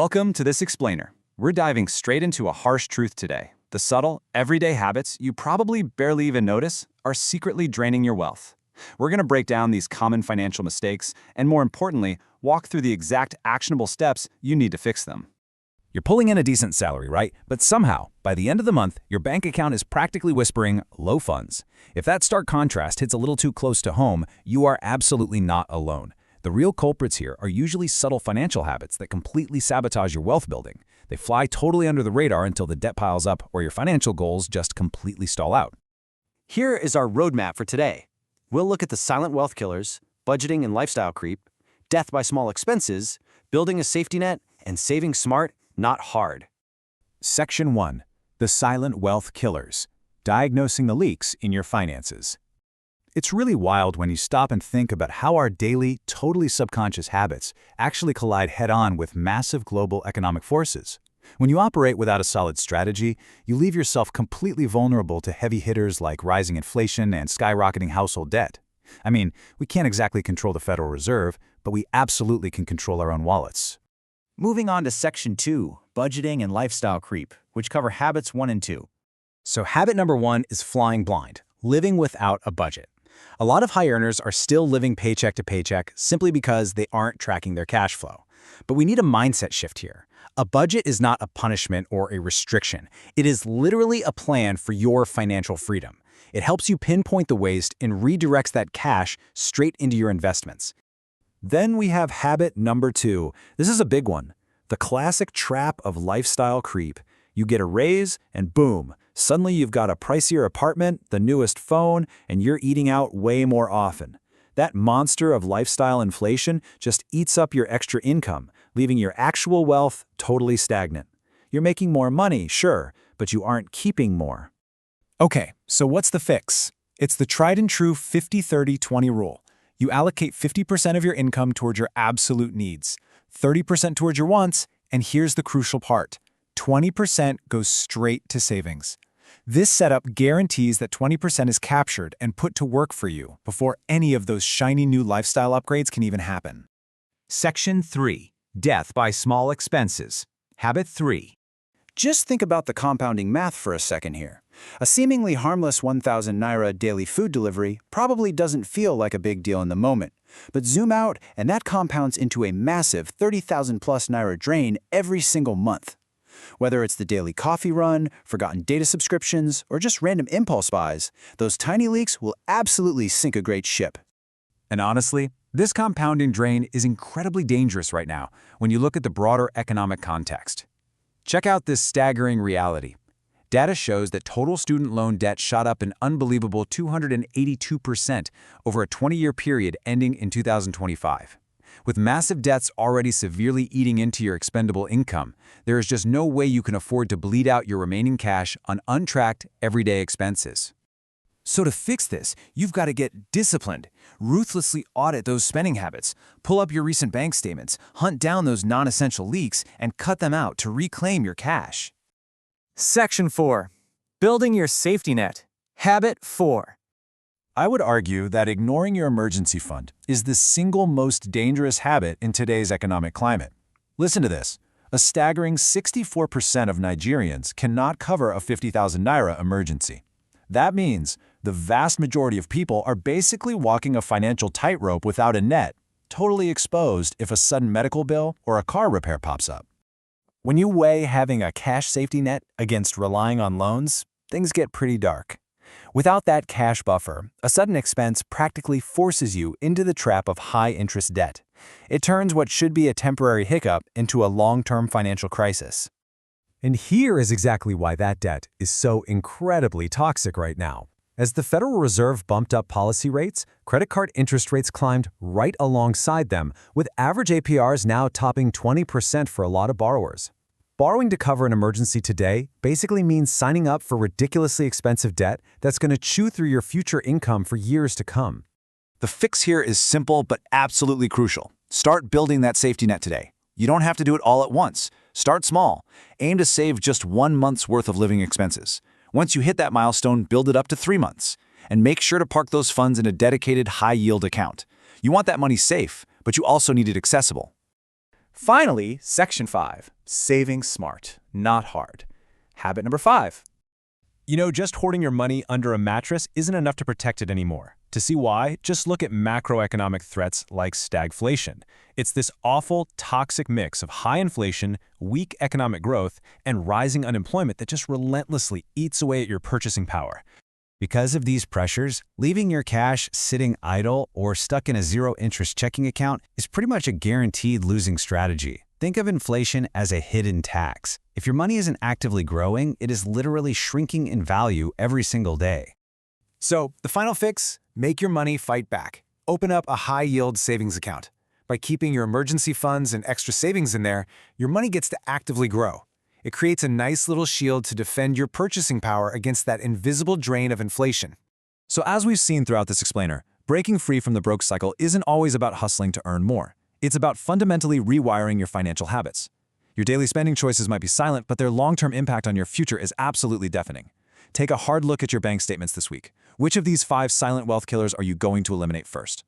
Welcome to This Explainer. We're diving straight into a harsh truth today. The subtle, everyday habits you probably barely even notice are secretly draining your wealth. We're going to break down these common financial mistakes and, more importantly, walk through the exact actionable steps you need to fix them. You're pulling in a decent salary, right? But somehow, by the end of the month, your bank account is practically whispering low funds. If that stark contrast hits a little too close to home, you are absolutely not alone. The real culprits here are usually subtle financial habits that completely sabotage your wealth building. They fly totally under the radar until the debt piles up or your financial goals just completely stall out. Here is our roadmap for today. We'll look at the silent wealth killers, budgeting and lifestyle creep, death by small expenses, building a safety net, and saving smart, not hard. Section 1. The Silent Wealth Killers. Diagnosing the leaks in your finances. It's really wild when you stop and think about how our daily, totally subconscious habits actually collide head-on with massive global economic forces. When you operate without a solid strategy, you leave yourself completely vulnerable to heavy hitters like rising inflation and skyrocketing household debt. I mean, we can't exactly control the Federal Reserve, but we absolutely can control our own wallets. Moving on to Section 2, Budgeting and Lifestyle Creep, which cover habits 1 and 2. So habit number 1 is flying blind, living without a budget. A lot of high earners are still living paycheck to paycheck simply because they aren't tracking their cash flow. But we need a mindset shift here. A budget is not a punishment or a restriction. It is literally a plan for your financial freedom. It helps you pinpoint the waste and redirects that cash straight into your investments. Then we have habit number 2. This is a big one. The classic trap of lifestyle creep. You get a raise and boom, suddenly you've got a pricier apartment, the newest phone, and you're eating out way more often. That monster of lifestyle inflation just eats up your extra income, leaving your actual wealth totally stagnant. You're making more money, sure, but you aren't keeping more. Okay, so what's the fix? It's the tried and true 50-30-20 rule. You allocate 50% of your income towards your absolute needs, 30% towards your wants, and here's the crucial part. 20% goes straight to savings. This setup guarantees that 20% is captured and put to work for you before any of those shiny new lifestyle upgrades can even happen. Section 3. Death by small expenses. Habit 3. Just think about the compounding math for a second here. A seemingly harmless 1,000 Naira daily food delivery probably doesn't feel like a big deal in the moment. But zoom out and that compounds into a massive 30,000 plus Naira drain every single month. Whether it's the daily coffee run, forgotten data subscriptions, or just random impulse buys, those tiny leaks will absolutely sink a great ship. And honestly, this compounding drain is incredibly dangerous right now when you look at the broader economic context. Check out this staggering reality. Data shows that total student loan debt shot up an unbelievable 282% over a 20-year period ending in 2025. With massive debts already severely eating into your expendable income, there is just no way you can afford to bleed out your remaining cash on untracked, everyday expenses. So to fix this, you've got to get disciplined, ruthlessly audit those spending habits, pull up your recent bank statements, hunt down those non-essential leaks, and cut them out to reclaim your cash. Section 4, Building Your Safety Net, Habit 4. I would argue that ignoring your emergency fund is the single most dangerous habit in today's economic climate. Listen to this. A staggering 64% of Nigerians cannot cover a 50,000 Naira emergency. That means the vast majority of people are basically walking a financial tightrope without a net, totally exposed if a sudden medical bill or a car repair pops up. When you weigh having a cash safety net against relying on loans, things get pretty dark. Without that cash buffer, a sudden expense practically forces you into the trap of high-interest debt. It turns what should be a temporary hiccup into a long-term financial crisis. And here is exactly why that debt is so incredibly toxic right now. As the Federal Reserve bumped up policy rates, credit card interest rates climbed right alongside them, with average APRs now topping 20% for a lot of borrowers. Borrowing to cover an emergency today basically means signing up for ridiculously expensive debt that's going to chew through your future income for years to come. The fix here is simple but absolutely crucial. Start building that safety net today. You don't have to do it all at once. Start small. Aim to save just 1 month's worth of living expenses. Once you hit that milestone, build it up to 3 months. And make sure to park those funds in a dedicated high-yield account. You want that money safe, but you also need it accessible. Finally, Section 5, saving smart, not hard. Habit number 5. You know, just hoarding your money under a mattress isn't enough to protect it anymore. To see why, just look at macroeconomic threats like stagflation. It's this awful, toxic mix of high inflation, weak economic growth, and rising unemployment that just relentlessly eats away at your purchasing power. Because of these pressures, leaving your cash sitting idle or stuck in a zero-interest checking account is pretty much a guaranteed losing strategy. Think of inflation as a hidden tax. If your money isn't actively growing, it is literally shrinking in value every single day. So, the final fix? Make your money fight back. Open up a high-yield savings account. By keeping your emergency funds and extra savings in there, your money gets to actively grow. It creates a nice little shield to defend your purchasing power against that invisible drain of inflation. So as we've seen throughout this explainer, breaking free from the broke cycle isn't always about hustling to earn more. It's about fundamentally rewiring your financial habits. Your daily spending choices might be silent, but their long-term impact on your future is absolutely deafening. Take a hard look at your bank statements this week. Which of these 5 silent wealth killers are you going to eliminate first?